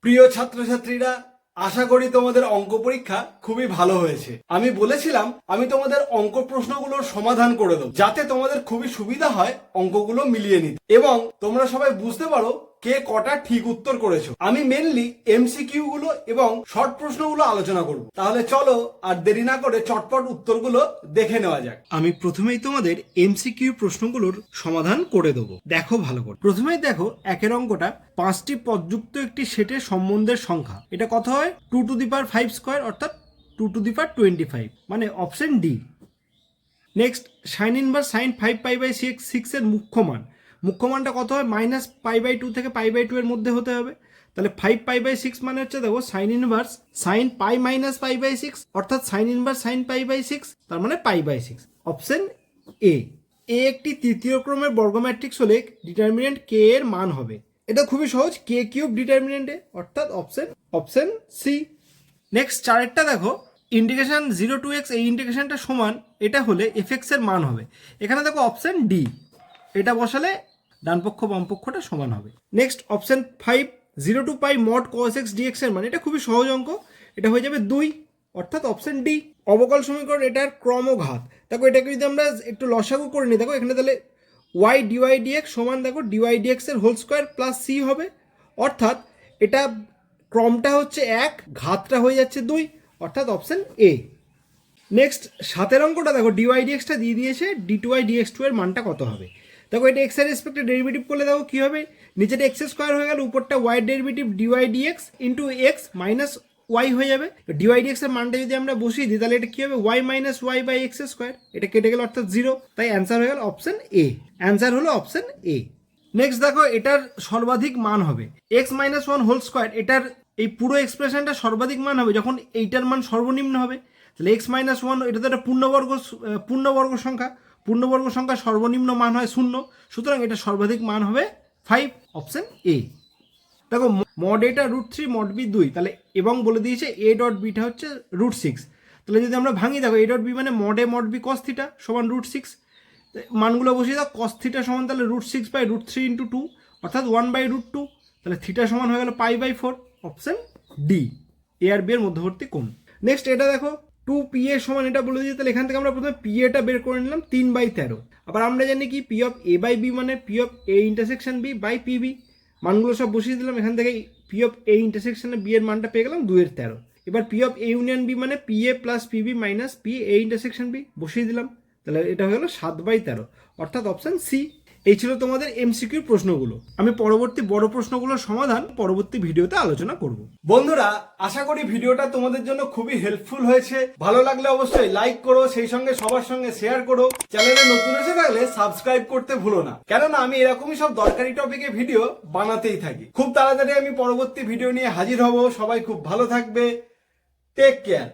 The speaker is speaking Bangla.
প্রিয় ছাত্রছাত্রীরা, আশা করি তোমাদের অঙ্ক পরীক্ষা খুবই ভালো হয়েছে। আমি বলেছিলাম আমি তোমাদের অঙ্ক প্রশ্নগুলোর সমাধান করে দেবো, যাতে তোমাদের খুবই সুবিধা হয় অঙ্কগুলো মিলিয়ে নিতে এবং তোমরা সবাই বুঝতে পারো কে কটা ঠিক উত্তর করেছো। আমি মেনলি এমসিকিউ গুলো এবং শর্ট প্রশ্নগুলো আলোচনা করব। তাহলে চলো আর দেরি না করে চটপট উত্তরগুলো দেখে নেওয়া যাক। আমি প্রথমেই তোমাদের এমসিকিউ প্রশ্নগুলোর সমাধান করে দেবো, দেখো ভালো করে। প্রথমেই দেখো একের অঙ্কটা, 5টি পদযুক্ত একটি সেটের সম্বন্ধের সংখ্যা, এটা কত হয় 2 টু দি পাওয়ার 5 স্কোয়ার, অর্থাৎ 2 টু দি পাওয়ার 25, মানে option D. Next, sine inverse sine 5π/6 এর মুখ্য মানটা কত হয় -π/2 থেকে π/2 এর মধ্যে হতে হবে। তাহলে 5π/6 মানে হচ্ছে, দেখো সাইন ইনভার্স সাইন π - π/6, অর্থাৎ সাইন ইনভার্স সাইন π/6, তার মানে π/6, অপশন এ। একটি তৃতীয় ক্রমের বর্গ ম্যাট্রিক্স হলে ডিটারমিনেন্ট কে এর মান হবে, এটা খুবই সহজ, কে কিউব ডিটারমিনেন্টে, অর্থাৎ অপশন সি। নেক্সট, চারেরটা দেখো, ইন্টিগ্রেশন 0 টু x, এই ইন্টিগ্রেশনটা সমান এটা হলে fx এর মান হবে, এখানে দেখো অপশন ডি, এটা বসালে ডান পক্ষ বাম পক্ষটা সমান হবে। নেক্সট, অপশন 5, 0 টু পাই মড cos x dx এর মান, এটা খুবই সহজ অঙ্ক, এটা হয়ে যাবে 2, অর্থাৎ অপশন ডি। অবকল সমীকরণ, এটার ক্রমঘাত, দেখো এটাকে যদি আমরা একটু লসাগু করে নিই, দেখো এখানে তাহলে y dy dx সমান, দেখো dy dx এর হোল স্কোয়ার প্লাস c হবে, অর্থাৎ এটা ক্রমটা হচ্ছে 1, ঘাতটা হয়ে যাচ্ছে 2, অর্থাৎ অপশন এ। নেক্সট, 7এর অঙ্কটা দেখো, dy dxটা দিয়ে দিয়েছে, d2y dx2 এর মানটা কত হবে। দেখো এটা x এর রেসপেক্টে ডেরিভেটিভ করলে দেখো কি হবে, নিচেটা x স্কোয়ার হয়ে গেল, উপরটা y derivative dy dx into x minus y হয়ে যাবে। dy dx এর মানটা যদি আমরা বসিয়ে দিই, তাহলে এটা কি হবে, y minus y by x square, এটা কেটে গেল, অর্থাৎ 0, তাই অ্যান্সার হয়ে গেল অপশন এ। অ্যান্সার হলো অপশন এ। নেক্সট দেখো, এটার সর্বাধিক মান হবে x - 1 হোল স্কোয়ার, এটার এই পুরো এক্সপ্রেশনটা সর্বাধিক মান হবে যখন এইটার মান সর্বনিম্ন হবে। তাহলে x - 1, এটা তো একটা পূর্ণবর্গ সংখ্যা সর্বনিম্ন মান হয় 0, সুতরাং এটা সর্বাধিক মান হবে 5, অপশন এ। দেখো মড এটা √3, মড বি 2, তাহলে এবং বলে দিয়েছে a ডট বিটা হচ্ছে √6, তাহলে যদি আমরা ভাঙি, দেখো a ডট বি মানে mod A mod B cos theta সমান √6, মানগুলো বসিয়ে দাও, cos থিটা সমান তাহলে √6/√3 ইন্টু 2, অর্থাৎ 1/√2, তাহলে থিটা সমান হয়ে গেল π/4, অপশন ডি, এ আর বি এর মধ্যবর্তী কোণ। নেক্সট, এটা দেখো 2pa সমান, এটা বলে দিয়েছে, তাহলে এখান থেকে আমরা প্রথমে pa বের করে নিলাম 3/13, আবার আমরা জানি কি p of a by B মানে p of a intersection b by pb, মানগুলো সব বসিয়ে দিলাম, এখান থেকে p অফ a ইন্টারসেকশনে b এর মানটা পেয়ে গেলাম 2/13। এবার p of a union b মানে pa plus pb minus p a intersection b বসিয়ে দিলাম, তাহলে এটা হয়ে গেল 7/13, অর্থাৎ অপশন সি। এই ছিল তোমাদের এমসিকিউ প্রশ্নগুলো। আমি পরবর্তী বড় প্রশ্নগুলোর সমাধান পরবর্তী ভিডিওতে আলোচনা করব। বন্ধুরা, আশা করি ভিডিওটা তোমাদের জন্য খুবই হেল্পফুল হয়েছে। ভালো লাগলে অবশ্যই লাইক করো, সেই সঙ্গে সবার সঙ্গে শেয়ার করো। চ্যানেলে নতুন এসে থাকলে সাবস্ক্রাইব করতে ভুলো না, কেননা আমি এরকমই সব দরকারি টপিকে ভিডিও বানাতেই থাকি। খুব তাড়াতাড়ি আমি পরবর্তী ভিডিও নিয়ে হাজির হব। সবাই খুব ভালো থাকবে, টেক কেয়ার।